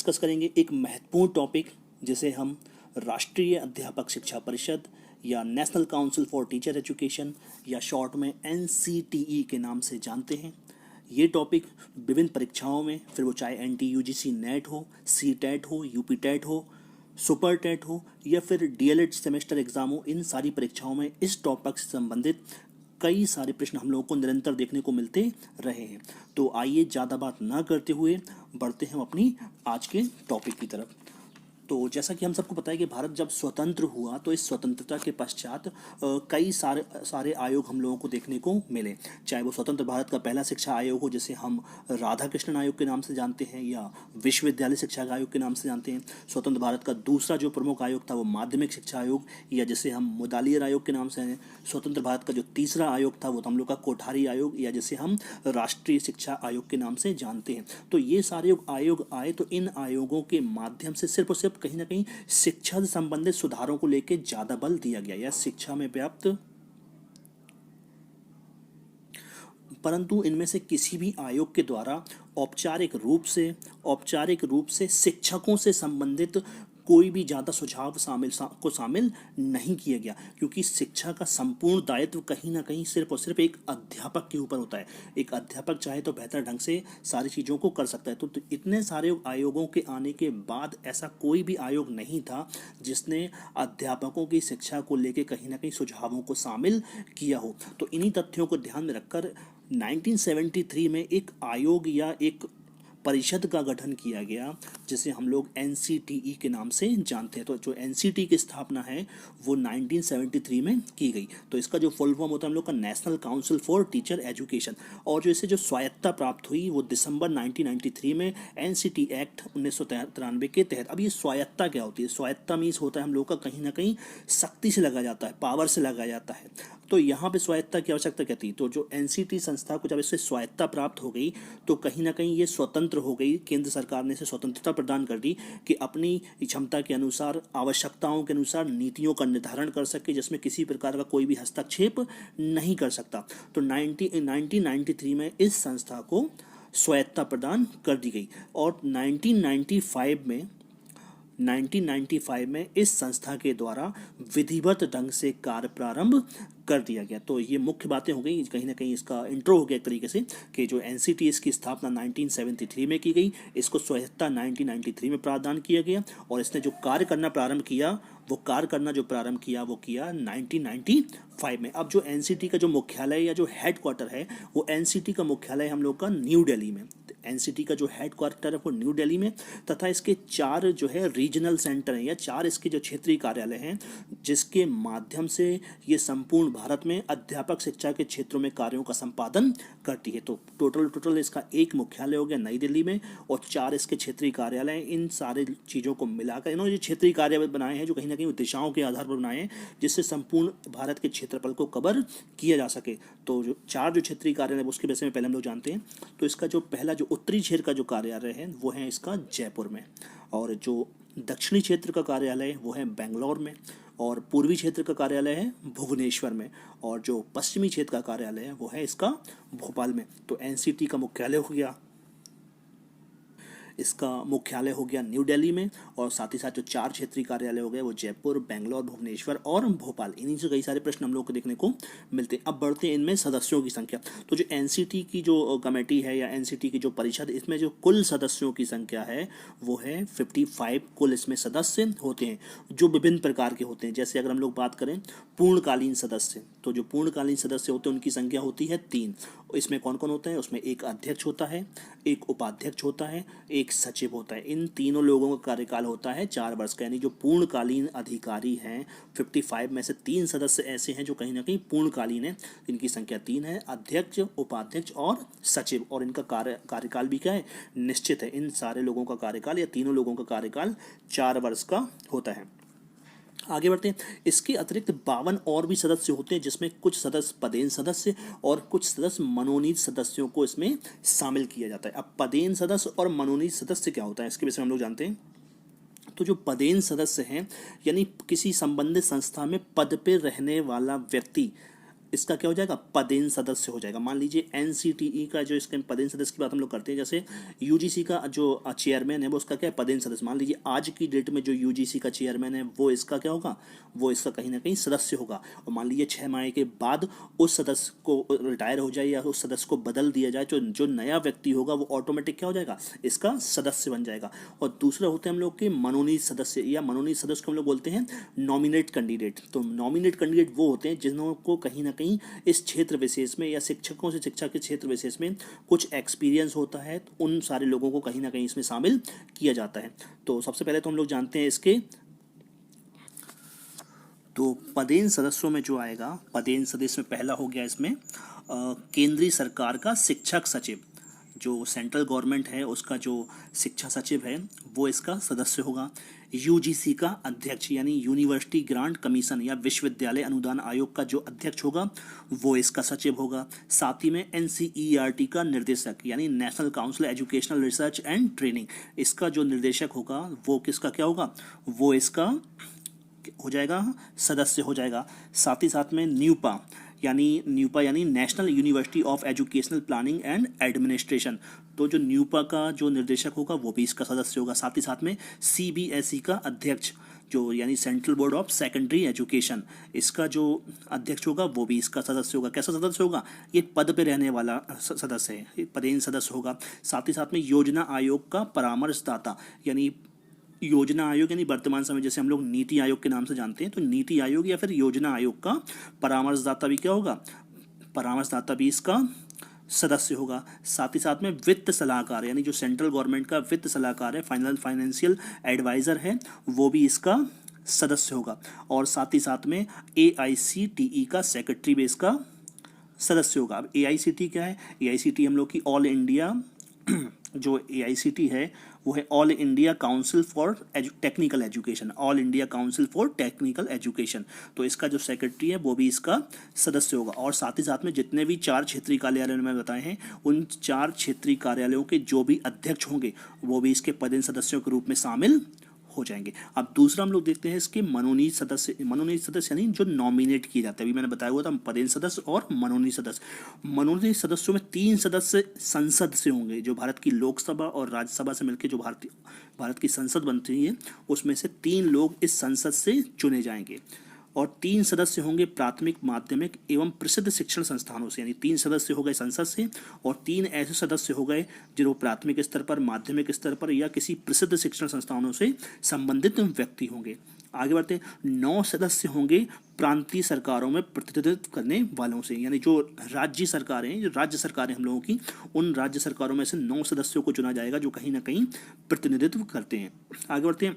Discuss करेंगे एक महत्वपूर्ण टॉपिक जिसे हम राष्ट्रीय अध्यापक शिक्षा परिषद या national council for teacher education या शॉर्ट में NCTE के नाम से जानते हैं। ये टॉपिक विभिन्न परीक्षाओं में, फिर वो चाहे NTUGC नेट हो, CTET हो, UP TET हो, सुपर टेट हो या फिर DLED सेमेस्टर एग्जाम हो, इन सारी परीक्षाओं में इस टॉपिक से संबंधित कई सारे प्रश्न हम लोगों को निरंतर देखने को मिलते रहे हैं। तो आइए ज़्यादा बात ना करते हुए बढ़ते हैं अपनी आज के टॉपिक की तरफ। तो जैसा कि हम सबको पता है कि भारत जब स्वतंत्र हुआ तो इस स्वतंत्रता के पश्चात कई सारे आयोग हम लोगों को देखने को मिले, चाहे वो स्वतंत्र भारत का पहला शिक्षा आयोग हो जिसे हम राधा कृष्णन आयोग के नाम से जानते हैं या विश्वविद्यालय शिक्षा आयोग के नाम से जानते हैं। स्वतंत्र भारत का दूसरा जो प्रमुख आयोग था वो माध्यमिक शिक्षा आयोग या जिसे हम मुदालियर आयोग के नाम से हैं। स्वतंत्र भारत का जो तीसरा आयोग था वो हम लोग का कोठारी आयोग या जिसे हम राष्ट्रीय शिक्षा आयोग के नाम से जानते हैं। तो ये सारे आयोग आए तो इन आयोगों के माध्यम से सिर्फ और सिर्फ कहीं ना कहीं शिक्षा से संबंधित सुधारों को लेकर ज्यादा बल दिया गया या शिक्षा में व्याप्त, परंतु इनमें से किसी भी आयोग के द्वारा औपचारिक रूप से शिक्षकों से संबंधित कोई भी ज़्यादा सुझाव शामिल नहीं किया गया, क्योंकि शिक्षा का संपूर्ण दायित्व कहीं ना कहीं सिर्फ और सिर्फ एक अध्यापक के ऊपर होता है। एक अध्यापक चाहे तो बेहतर ढंग से सारी चीज़ों को कर सकता है। तो इतने सारे आयोगों के आने के बाद ऐसा कोई भी आयोग नहीं था जिसने अध्यापकों की शिक्षा को लेकर कहीं ना कहीं सुझावों को शामिल किया हो। तो इन्हीं तथ्यों को ध्यान में रखकर 1973 में एक आयोग या एक परिषद का गठन किया गया जिसे हम लोग NCTE के नाम से जानते हैं। तो जो NCTE की स्थापना है वो 1973 में की गई। तो इसका जो फुल फॉर्म होता है हम लोग का national council for teacher education, और जो इसे जो स्वायत्तता प्राप्त हुई वो दिसंबर 1993 में NCT एक्ट 1993 के तहत। अब ये स्वायत्तता क्या होती है? स्वायत्तता मीन्स होता है हम लोग का कहीं ना कहीं सख्ती से लगा जाता है, पावर से लगा जाता है। तो यहाँ पे स्वायत्तता की आवश्यकता क्या थी? तो जो NCT संस्था को जब इससे स्वायत्तता प्राप्त हो गई तो कहीं ना कहीं ये स्वतंत्र हो गई। केंद्र सरकार ने इसे स्वतंत्रता प्रदान कर दी कि अपनी क्षमता के अनुसार, आवश्यकताओं के अनुसार नीतियों का निर्धारण कर सके जिसमें किसी प्रकार का कोई भी हस्तक्षेप नहीं कर सकता। तो 1993 में इस संस्था को स्वायत्तता प्रदान कर दी गई और 1995 में इस संस्था के द्वारा विधिवत ढंग से कार्य प्रारंभ कर दिया गया। तो ये मुख्य बातें हो गई, कहीं ना कहीं इसका इंट्रो हो गया एक तरीके से कि जो NCT इसकी स्थापना 1973 में की गई, इसको स्वायत्तता 1993 में प्रदान किया गया और इसने जो कार्य करना प्रारंभ किया वो किया 1995 में। अब जो NCT का जो मुख्यालय या जो हेडक्वार्टर है वो NCT का मुख्यालय हम लोग का न्यू दिल्ली में। NCT का जो हेडक्वार्टर है वो न्यू दिल्ली में, तथा इसके 4 जो है रीजनल सेंटर हैं या 4 इसके जो क्षेत्रीय कार्यालय हैं जिसके माध्यम से ये संपूर्ण भारत में अध्यापक शिक्षा के क्षेत्रों में कार्यों का संपादन करती है। तो टोटल इसका एक मुख्यालय हो गया नई दिल्ली में और 4 इसके क्षेत्रीय कार्यालय। इन सारे चीज़ों को मिलाकर इन्होंने जो क्षेत्रीय कार्यालय बनाए हैं जो कहीं ना कहीं दिशाओं के आधार पर बनाए हैं जिससे संपूर्ण भारत के क्षेत्रफल को कवर किया जा सके। तो जो 4 जो क्षेत्रीय कार्यालय उसके विषय में पहले हम लोग जानते हैं। तो इसका जो पहला जो उत्तरी क्षेत्र का जो कार्यालय है वो है इसका जयपुर में, और जो दक्षिणी क्षेत्र का कार्यालय वो है बेंगलोर में, और पूर्वी क्षेत्र का कार्यालय है भुवनेश्वर में, और जो पश्चिमी क्षेत्र का कार्यालय है वो है इसका भोपाल में। तो NCT का मुख्यालय हो गया, इसका मुख्यालय हो गया न्यू दिल्ली में, और साथ ही साथ जो 4 क्षेत्रीय कार्यालय हो गए वो जयपुर, बेंगलोर, भुवनेश्वर और भोपाल। इन्हीं से कई सारे प्रश्न हम लोग को देखने को मिलते हैं। अब बढ़ते हैं इनमें सदस्यों की संख्या। तो जो NCT की जो कमेटी है या NCT की जो परिषद, इसमें जो कुल सदस्यों की संख्या है वो है 55। कुल इसमें सदस्य होते हैं जो विभिन्न प्रकार के होते हैं। जैसे अगर हम लोग बात करें पूर्णकालीन सदस्य, तो जो पूर्णकालीन सदस्य होते हैं उनकी संख्या होती है 3। इसमें कौन कौन होता है? उसमें एक अध्यक्ष होता है, एक उपाध्यक्ष होता है, एक सचिव होता है। इन तीनों लोगों का कार्यकाल होता है 4 वर्ष का। यानी जो पूर्णकालीन अधिकारी हैं 55 में से 3 सदस्य ऐसे हैं जो कहीं ना कहीं पूर्णकालीन हैं। इनकी संख्या 3 है, अध्यक्ष, उपाध्यक्ष और सचिव, और इनका कार्यकाल भी क्या है? निश्चित है। इन सारे लोगों का कार्यकाल या तीनों लोगों का कार्यकाल 4 वर्ष का होता है। आगे बढ़ते हैं। इसके अतिरिक्त 52 और भी सदस्य होते हैं जिसमें कुछ सदस्य पदेन सदस्य और कुछ सदस्य मनोनीत सदस्यों को इसमें शामिल किया जाता है। अब पदेन सदस्य और मनोनीत सदस्य क्या होता है इसके विषय में हम लोग जानते हैं। तो जो पदेन सदस्य हैं यानी किसी संबंधित संस्था में पद पे रहने वाला व्यक्ति इसका क्या हो जाएगा, पदेन सदस्य हो जाएगा। मान लीजिए एनसीटीई का जो इसके पदेन सदस्य की बात हम लोग करते हैं, जैसे यूजीसी का जो चेयरमैन है वो उसका क्या है, पदेन सदस्य। मान लीजिए आज की डेट में जो यूजीसी का चेयरमैन है वो इसका क्या होगा, वो इसका कहीं ना कहीं सदस्य होगा। और मान लीजिए 6 माह के बाद उस सदस्य को रिटायर हो जाए या उस सदस्य को बदल दिया जाए, जो जो नया व्यक्ति होगा वो ऑटोमेटिक क्या हो जाएगा, इसका सदस्य बन जाएगा। और दूसरा होते हैं हम लोग के मनोनीत सदस्य, या मनोनीत सदस्य को हम लोग बोलते हैं नॉमिनेट कैंडिडेट। तो नॉमिनेट कैंडिडेट वो होते हैं जिनको कहीं ना कहीं इस क्षेत्र विशेष में या शिक्षकों से शिक्षा के क्षेत्र विशेष में कुछ एक्सपीरियंस होता है, तो उन सारे लोगों को कहीं ना कहीं इसमें शामिल किया जाता है। तो सबसे पहले तो हम लोग जानते हैं इसके, तो पदेन सदस्यों में जो आएगा, पदेन सदस्य में पहला हो गया इसमें केंद्रीय सरकार का शिक्षक सचिव। जो सेंट्रल गवर्नमेंट है उसका जो शिक्षा सचिव है वो इसका सदस्य होगा। यूजीसी का अध्यक्ष यानी यूनिवर्सिटी ग्रांट कमीशन या विश्वविद्यालय अनुदान आयोग का जो अध्यक्ष होगा वो इसका सचिव होगा। साथ ही में एनसीईआरटी का निर्देशक यानी national council educational research and training, इसका जो निर्देशक होगा वो किसका क्या होगा, वो इसका हो जाएगा, सदस्य हो जाएगा। साथ ही साथ में न्यूपा यानी national university of educational planning and administration, तो जो न्यूपा का जो निर्देशक होगा वो भी इसका सदस्य होगा। साथ ही साथ में सीबीएसई का अध्यक्ष जो यानी central board of secondary education, इसका जो अध्यक्ष होगा वो भी इसका सदस्य होगा। कैसा सदस्य होगा, ये पद पे रहने वाला सदस्य है, ये पदेन सदस्य होगा। साथ ही साथ में योजना आयोग का परामर्शदाता यानी योजना आयोग यानी वर्तमान समय जैसे हम लोग नीति आयोग के नाम से जानते हैं, तो नीति आयोग या फिर योजना आयोग का परामर्शदाता भी क्या होगा, परामर्शदाता भी इसका सदस्य होगा। साथ ही साथ में वित्त सलाहकार यानी जो सेंट्रल गवर्नमेंट का वित्त सलाहकार है, फाइनेंशियल एडवाइजर है, वो भी इसका सदस्य होगा। और साथ ही साथ में एआईसीटीई का सेक्रेटरी भी इसका सदस्य होगा। अब एआईसीटी क्या है, एआईसीटी हम लोग की ऑल इंडिया जो एआईसीटी है वो है all India council for technical education, all India council for technical education, तो इसका जो सेक्रेटरी है वो भी इसका सदस्य होगा। और साथ ही साथ में जितने भी 4 क्षेत्रीय कार्यालय मैंने बताए हैं उन 4 क्षेत्रीय कार्यालयों के जो भी अध्यक्ष होंगे वो भी इसके पदेन सदस्यों के रूप में शामिल हो जाएंगे। अब दूसरा हम लोग देखते हैं इसके मनोनीत सदस्य। मनोनीत सदस्य यानी जो नॉमिनेट किए जाते हैं, अभी मैंने बताया हुआ था पदेन सदस्य और मनोनीत सदस्य। मनोनीत सदस्यों में 3 सदस्य संसद से होंगे, जो भारत की लोकसभा और राज्यसभा से मिलकर जो भारत की संसद बनती है उसमें से 3 लोग इस संसद से चुने जाएंगे। और 3 सदस्य होंगे प्राथमिक माध्यमिक एवं प्रसिद्ध शिक्षण संस्थानों से, यानी 3 सदस्य हो गए संसद से और 3 ऐसे सदस्य हो गए जो प्राथमिक स्तर पर, माध्यमिक स्तर पर या किसी प्रसिद्ध शिक्षण संस्थानों से संबंधित व्यक्ति होंगे। आगे बढ़ते हैं, 9 सदस्य होंगे प्रांतीय सरकारों में प्रतिनिधित्व करने वालों से, यानी जो राज्य सरकारें, जो राज्य सरकारें हम लोगों की, उन राज्य सरकारों में से 9 सदस्यों को चुना जाएगा जो कहीं ना कहीं प्रतिनिधित्व करते हैं। आगे बढ़ते हैं,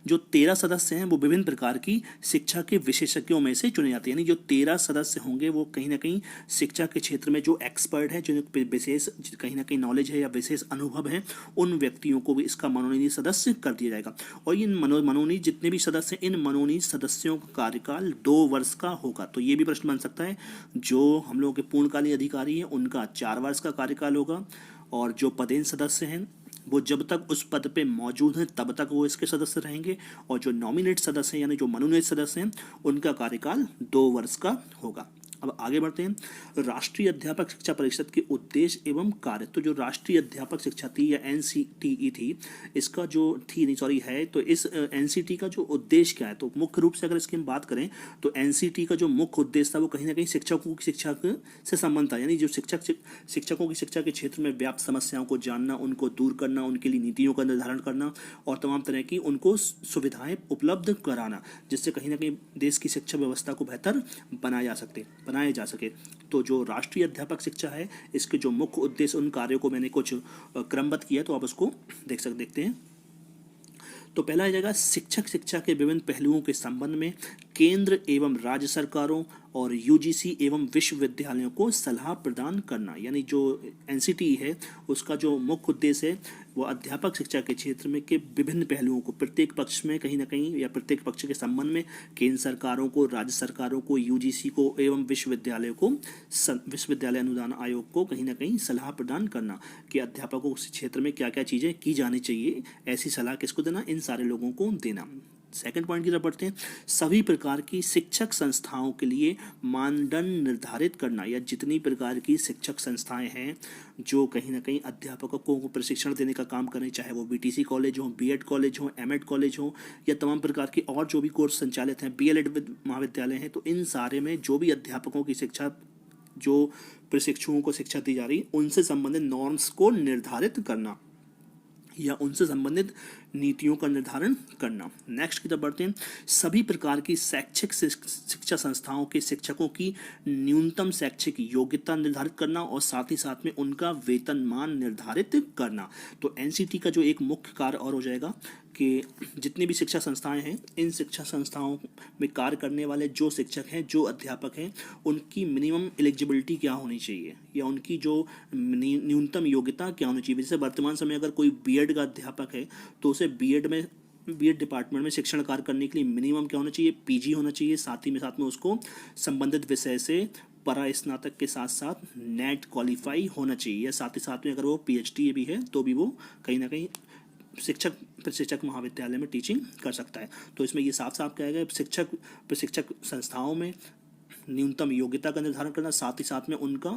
जो 13 सदस्य हैं वो विभिन्न प्रकार की शिक्षा के विशेषज्ञों में से चुने जाते हैं, यानी जो 13 सदस्य होंगे वो कहीं ना कहीं शिक्षा के क्षेत्र में जो एक्सपर्ट है, जो विशेष कहीं ना कहीं नॉलेज है या विशेष अनुभव है, उन व्यक्तियों को भी इसका मनोनीत सदस्य कर दिया जाएगा। और इन मनोनीत जितने भी सदस्य हैं, इन मनोनीत सदस्यों का कार्यकाल 2 वर्ष का होगा। तो ये भी प्रश्न बन सकता है, जो हम लोगों के पूर्णकालीन अधिकारी हैं उनका 4 वर्ष का कार्यकाल होगा, और जो पदेन सदस्य हैं वो जब तक उस पद पे मौजूद हैं तब तक वो इसके सदस्य रहेंगे, और जो नॉमिनेट सदस्य हैं यानी जो मनोनीत सदस्य हैं उनका कार्यकाल 2 वर्ष का होगा। अब आगे बढ़ते हैं, राष्ट्रीय अध्यापक शिक्षा परिषद के उद्देश्य एवं कार्य। तो जो राष्ट्रीय अध्यापक शिक्षा थी या एनसीटीई थी, इसका जो है, तो इस एनसीटी का जो उद्देश्य क्या है, तो मुख्य रूप से अगर इसकी हम बात करें तो एनसीटी का जो मुख्य उद्देश्य था वो कहीं ना कहीं शिक्षकों की शिक्षा से संबंध था, यानी जो शिक्षकों की शिक्षा के क्षेत्र में व्याप्त समस्याओं को जानना, उनको दूर करना, उनके लिए नीतियों का निर्धारण करना और तमाम तरह की उनको सुविधाएं उपलब्ध कराना, जिससे कहीं ना कहीं देश की शिक्षा व्यवस्था को बेहतर बनाया जा सके। तो जो राष्ट्रीय अध्यापक शिक्षा है, इसके जो मुख्य उद्देश्य, उन कार्यों को मैंने कुछ क्रमबद्ध किया, तो आप उसको देखते हैं। तो पहला आ जाएगा, शिक्षक शिक्षा के विभिन्न पहलुओं के संबंध में केंद्र एवं राज्य सरकारों और यूजीसी एवं विश्वविद्यालयों को सलाह प्रदान करना, यानी जो एनसीटी है उसका जो मुख्य उद्देश्य है वो अध्यापक शिक्षा के क्षेत्र में के विभिन्न पहलुओं को प्रत्येक पक्ष में कहीं ना कहीं या प्रत्येक पक्ष के संबंध में केंद्र सरकारों को, राज्य सरकारों को, यूजीसी को एवं विश्वविद्यालय अनुदान आयोग को कहीं ना कहीं सलाह प्रदान करना कि अध्यापकों के क्षेत्र में क्या क्या चीज़ें की जानी चाहिए, ऐसी सलाह किसको देना, इन सारे लोगों को देना। सेकंड पॉइंट की तरफ बढ़ते हैं। सभी प्रकार की शिक्षक संस्थाओं के लिए मानदंड निर्धारित करना, या जितनी प्रकार की शिक्षक संस्थाएं हैं जो कहीं ना कहीं अध्यापकों को प्रशिक्षण देने का काम करें, चाहे वो बीटीसी कॉलेज हो, बीएड कॉलेज हो, एमएड कॉलेज हो, या तमाम प्रकार के और जो भी कोर्स संचालित हैं, बीएलएड महाविद्यालय हैं, तो इन सारे में जो भी अध्यापकों की शिक्षा, जो प्रशिक्षुओं को शिक्षा दी जा रही है, उनसे संबंधित नॉर्म्स को निर्धारित करना या उनसे संबंधित नीतियों का निर्धारण करना। नेक्स्ट की तरफ बढ़ते हैं। सभी प्रकार की शैक्षिक शिक्षा संस्थाओं के शिक्षकों की न्यूनतम शैक्षिक योग्यता निर्धारित करना और साथ ही साथ में उनका वेतनमान निर्धारित करना। तो एनसीटी का जो एक मुख्य कार्य और हो जाएगा कि जितनी भी शिक्षा संस्थाएं हैं, इन शिक्षा संस्थाओं में कार्य करने वाले जो शिक्षक हैं, जो अध्यापक हैं, उनकी मिनिमम एलिजिबिलिटी क्या होनी चाहिए या उनकी जो न्यूनतम योग्यता क्या होनी चाहिए। जैसे वर्तमान समय अगर कोई बीएड का अध्यापक है तो उसे बीएड डिपार्टमेंट में शिक्षण कार्य करने के लिए मिनिमम क्या होना चाहिए, पीजी होना चाहिए। साथ में उसको संबंधित विषय से परा स्नातक के साथ साथ नेट क्वालिफाई होना चाहिए, या साथ ही साथ में अगर वो पीएचडी भी है तो भी वो कहीं ना कहीं प्रशिक्षक महाविद्यालय में टीचिंग कर सकता है। तो इसमें ये साफ साफ कहा गया है प्रशिक्षक संस्थाओं में न्यूनतम योग्यता का निर्धारण करना, साथ ही साथ में उनका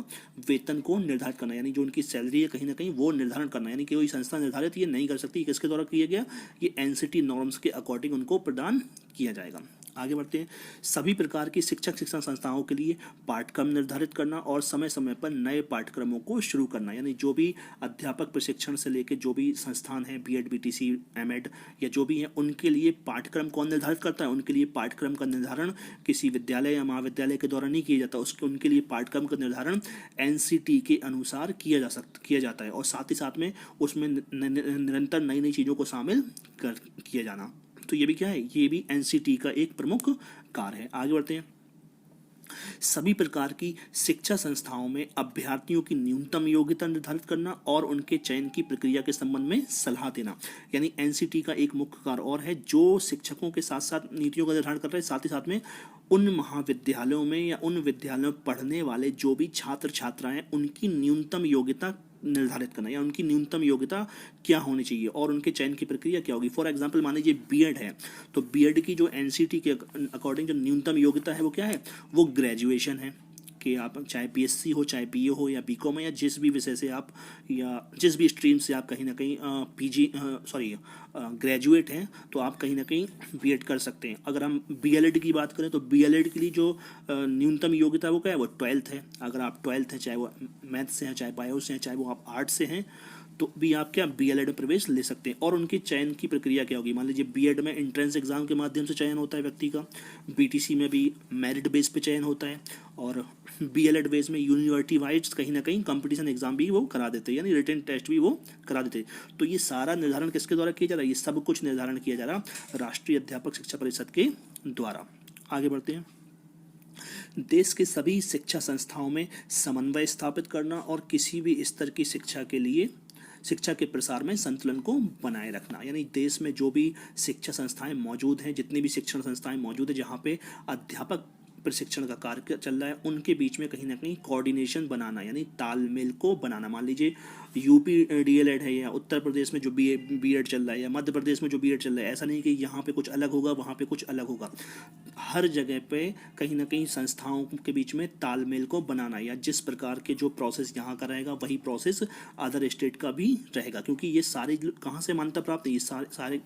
वेतन को निर्धारित करना, यानी जो उनकी सैलरी है कहीं ना कहीं वो निर्धारण करना, यानी कि कोई संस्था निर्धारित ये नहीं कर सकती। किसके द्वारा किया गया, ये एनसीटी नॉर्म्स के अकॉर्डिंग उनको प्रदान किया जाएगा। आगे बढ़ते हैं। सभी प्रकार की शिक्षण संस्थाओं के लिए पाठ्यक्रम निर्धारित करना और समय समय पर नए पाठ्यक्रमों को शुरू करना, यानी जो भी अध्यापक प्रशिक्षण से लेकर जो भी संस्थान है, बीएड, बीटीसी, एमएड या जो भी है, उनके लिए पाठ्यक्रम कौन निर्धारित करता है, उनके लिए पाठ्यक्रम का निर्धारण किसी विद्यालय या महाविद्यालय के द्वारा नहीं किया जाता, उनके लिए पाठ्यक्रम का निर्धारण एनसीटी के अनुसार किया जाता है और साथ ही साथ में उसमें निरंतर नई नई चीज़ों को शामिल किया जाना। तो ये भी क्या है, ये भी एनसीटी का एक प्रमुख कार्य है। आगे बढ़ते हैं। सभी प्रकार की शिक्षा संस्थाओं में अभ्यर्थियों की न्यूनतम योग्यता निर्धारित करना और उनके चयन की प्रक्रिया के संबंध में सलाह देना, यानी एनसीटी का एक मुख्य कार्य और है जो शिक्षकों के साथ साथ नीतियों का निर्धारण कर रहा है, साथ ही साथ में उन महाविद्यालयों में या उन विद्यालयों में पढ़ने वाले जो भी छात्र छात्राएं, उनकी न्यूनतम योग्यता निर्धारित करना या उनकी न्यूनतम योग्यता क्या होनी चाहिए और उनके चयन की प्रक्रिया क्या होगी। फॉर एग्जांपल मान लीजिए बीएड है, तो बीएड की जो एनसीटी के अकॉर्डिंग जो न्यूनतम योग्यता है वो क्या है, वो ग्रेजुएशन है कि आप चाहे बीएससी हो, चाहे बीए हो या बीकॉम है, या जिस भी विषय से आप या जिस भी स्ट्रीम से आप कहीं ना कहीं ग्रेजुएट हैं, तो आप कहीं ना कहीं बीएड कर सकते हैं। अगर हम बीएलएड की बात करें तो बीएलएड के लिए जो न्यूनतम योग्यता वो क्या है, वो 12th है। अगर आप 12th हैं, चाहे वो मैथ्स से हैं, चाहे बायो से हैं, चाहे वो आप आर्ट्स से हैं, तो भी आप क्या बीएलएड में प्रवेश ले सकते हैं। और उनके चयन की प्रक्रिया क्या होगी, मान लीजिए बीएड में एंट्रेंस एग्जाम के माध्यम से चयन होता है व्यक्ति का, बीटीसी में भी मेरिट बेस पे चयन होता है, और बीएलएड बेस में यूनिवर्सिटी वाइज कहीं ना कहीं कंपटीशन एग्जाम भी वो करा देते हैं, यानी रिटन टेस्ट भी वो करा देते हैं। तो ये सारा निर्धारण किसके द्वारा किया जा रहा है, ये सब कुछ निर्धारण किया जा रहा राष्ट्रीय अध्यापक शिक्षा परिषद के द्वारा। आगे बढ़ते हैं। देश के सभी शिक्षा संस्थाओं में समन्वय स्थापित करना और किसी भी स्तर की शिक्षा के प्रसार में संतुलन को बनाए रखना, यानी देश में जो भी शिक्षा संस्थाएं मौजूद हैं, जितनी भी शिक्षण संस्थाएं मौजूद हैं जहाँ पे अध्यापक प्रशिक्षण का कार्य चल रहा है, उनके बीच में कहीं ना कहीं कोऑर्डिनेशन बनाना, यानी तालमेल को बनाना। मान लीजिए यूपी डीएलएड है, या उत्तर प्रदेश में जो बीएड चल रहा है, या मध्य प्रदेश में जो बीएड चल रहा है, ऐसा नहीं कि यहाँ पे कुछ अलग होगा, वहाँ पे कुछ अलग होगा। हर जगह पे कहीं ना कहीं संस्थाओं के बीच में तालमेल को बनाना, या जिस प्रकार के जो प्रोसेस यहाँ का रहेगा वही प्रोसेस अदर स्टेट का भी रहेगा, क्योंकि ये सारे कहाँ से मान्यता प्राप्त है, ये सारे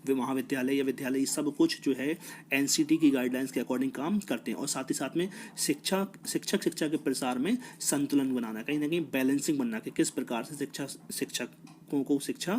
महाविद्यालय या विद्यालय सब कुछ जो है एनसीटी की गाइडलाइंस के अकॉर्डिंग काम करते हैं। और साथ ही साथ में शिक्षा के प्रसार में संतुलन बनाना, कहीं ना कहीं बैलेंसिंग बनना कि किस प्रकार से शिक्षकों को शिक्षा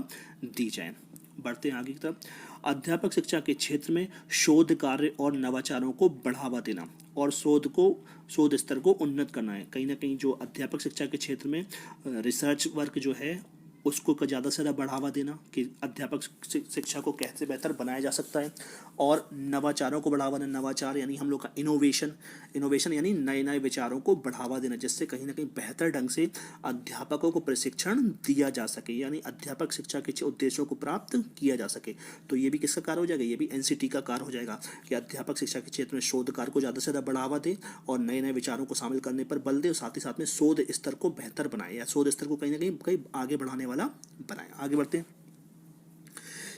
दी जाए। बढ़ते हैं आगे की तरफ। अध्यापक शिक्षा के क्षेत्र में शोध कार्य और नवाचारों को बढ़ावा देना और शोध स्तर को उन्नत करना है। कहीं ना कहीं जो अध्यापक शिक्षा के क्षेत्र में रिसर्च वर्क जो है उसको ज़्यादा से ज़्यादा बढ़ावा देना कि अध्यापक शिक्षा को कैसे बेहतर बनाया जा सकता है, और नवाचारों को बढ़ावा देना। नवाचार यानी हम लोग का इनोवेशन यानी नए नए विचारों को बढ़ावा देना, जिससे कहीं ना कहीं बेहतर ढंग से अध्यापकों को प्रशिक्षण दिया जा सके, यानी अध्यापक शिक्षा के उद्देश्यों को प्राप्त किया जा सके। तो ये भी किसका कार्य हो जाएगा, ये भी एनसीटी का कार्य हो जाएगा कि अध्यापक शिक्षा के क्षेत्र में शोध कार्य को ज़्यादा से ज़्यादा बढ़ावा दे और नए नए विचारों को शामिल करने पर बल दे, और साथ ही साथ में शोध स्तर को बेहतर बनाए या शोध स्तर को कहीं ना कहीं आगे बढ़ाने वाला बनाए। आगे बढ़ते हैं।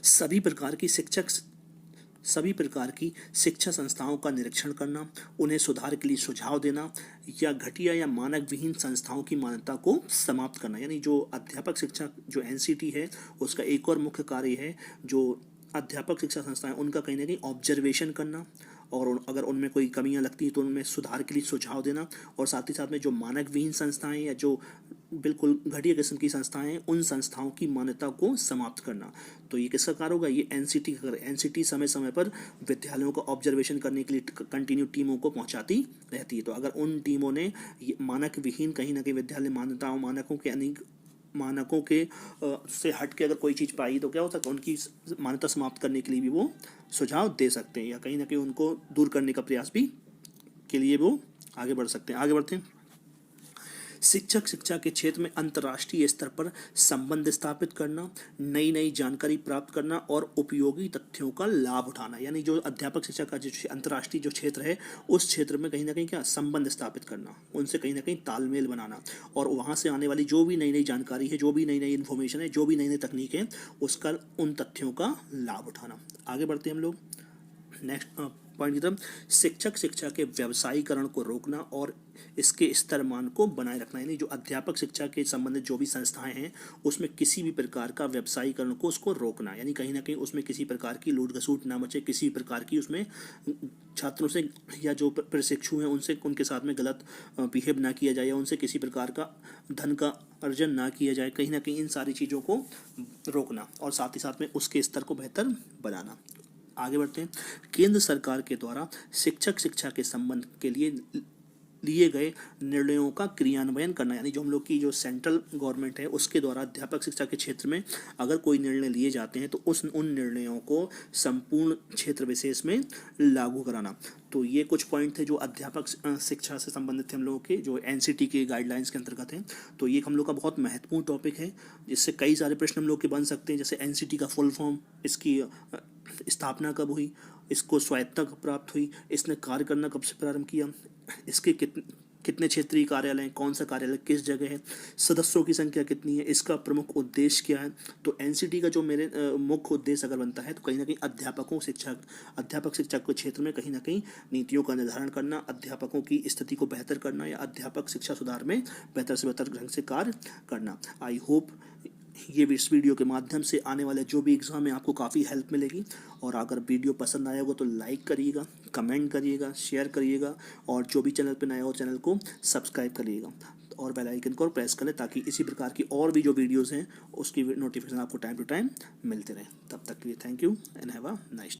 सभी प्रकार की सभी प्रकार की शिक्षा संस्थाओं का निरीक्षण करना, उन्हें सुधार के लिए सुझाव देना या घटिया या मानक विहीन संस्थाओं की मान्यता को समाप्त करना। यानी जो अध्यापक शिक्षा जो एनसीटी है उसका एक और मुख्य कार्य है, जो अध्यापक शिक्षा संस्थाएं उनका कहीं ना कहीं ऑब्जर्वेशन करना और अगर उनमें कोई कमियां लगती हैं तो उनमें सुधार के लिए सुझाव देना, और साथ ही साथ में जो मानक विहीन संस्थाएं या जो बिल्कुल घटिया किस्म की संस्थाएं हैं उन संस्थाओं की मान्यता को समाप्त करना। तो ये किसका कार्य होगा? ये एनसीटी का कार्य। एनसीटी समय समय पर विद्यालयों का ऑब्जर्वेशन करने के लिए कंटिन्यू टीमों को पहुंचाती रहती है। तो अगर उन टीमों ने मानक विहीन कहीं ना कहीं विद्यालय मान्यताओं मानकों के से हट के अगर कोई चीज़ पाई तो क्या हो सकता है, उनकी मान्यता समाप्त करने के लिए भी वो सुझाव दे सकते हैं या कहीं ना कहीं उनको दूर करने का प्रयास भी के लिए वो आगे बढ़ सकते हैं। आगे बढ़ते हैं। शिक्षक शिक्षा के क्षेत्र में अंतर्राष्ट्रीय स्तर पर संबंध स्थापित करना, नई नई जानकारी प्राप्त करना और उपयोगी तथ्यों का लाभ उठाना। यानी जो अध्यापक शिक्षा का जो अंतर्राष्ट्रीय जो क्षेत्र है उस क्षेत्र में कहीं ना कहीं क्या संबंध स्थापित करना, उनसे कहीं ना कहीं तालमेल बनाना और वहाँ से आने वाली जो भी नई नई जानकारी है, जो भी नई नई इन्फॉर्मेशन है, जो भी नई नई तकनीक है, उसका उन तथ्यों का लाभ उठाना। आगे बढ़ते हैं हम लोग नेक्स्ट पॉइंट की तरफ। शिक्षक शिक्षा के व्यवसायीकरण को रोकना और इसके स्तर मान को बनाए रखना। यानी जो अध्यापक शिक्षा के संबंधित जो भी संस्थाएं हैं उसमें किसी भी प्रकार का व्यवसायीकरण को उसको रोकना, यानी कहीं ना कहीं उसमें किसी प्रकार की लूट घसूट ना मचे, किसी प्रकार की उसमें छात्रों से या जो प्रशिक्षु हैं उनसे उनके साथ में गलत बिहेव ना किया जाए या उनसे किसी प्रकार का धन का अर्जन ना किया जाए। कहीं ना कहीं इन सारी चीज़ों को रोकना और साथ ही साथ में उसके स्तर को बेहतर बनाना। आगे बढ़ते हैं। केंद्र सरकार के द्वारा शिक्षक शिक्षा के संबंध के लिए लिए गए निर्णयों का क्रियान्वयन करना। यानी जो हम लोग की जो सेंट्रल गवर्नमेंट है उसके द्वारा अध्यापक शिक्षा के क्षेत्र में अगर कोई निर्णय लिए जाते हैं तो उन निर्णयों को संपूर्ण क्षेत्र विशेष में लागू कराना। तो ये कुछ पॉइंट थे जो अध्यापक शिक्षा से संबंधित थे हम लोगों के, जो एनसीटी के गाइडलाइंस के अंतर्गत हैं। तो ये हम लोग का बहुत महत्वपूर्ण टॉपिक है जिससे कई सारे प्रश्न हम लोग के बन सकते हैं, जैसे एनसीटी का फुल फॉर्म, इसकी स्थापना कब हुई, इसको स्वायत्तता कब प्राप्त हुई, इसने कार्य करना कब से प्रारंभ किया, इसके कितने क्षेत्रीय कार्यालय हैं, कौन सा कार्यालय किस जगह है, सदस्यों की संख्या कितनी है, इसका प्रमुख उद्देश्य क्या है। तो एनसीटी का जो मेरे मुख्य उद्देश्य अगर बनता है तो कहीं ना कहीं अध्यापक शिक्षा के क्षेत्र में कहीं ना कहीं नीतियों का निर्धारण करना, अध्यापकों की स्थिति को बेहतर करना या अध्यापक शिक्षा सुधार में बेहतर से बेहतर ढंग से कार्य करना। आई होप ये इस वीडियो के माध्यम से आने वाले जो भी एग्ज़ाम में आपको काफ़ी हेल्प मिलेगी। और अगर वीडियो पसंद आया होगा तो लाइक करिएगा, कमेंट करिएगा, शेयर करिएगा और जो भी चैनल पे नया हो चैनल को सब्सक्राइब करिएगा और बेल आइकन को प्रेस करें ताकि इसी प्रकार की और भी जो वीडियोज़ हैं उसकी नोटिफिकेशन आपको टाइम टू टाइम मिलते रहे। तब तक के लिए thank you and have a nice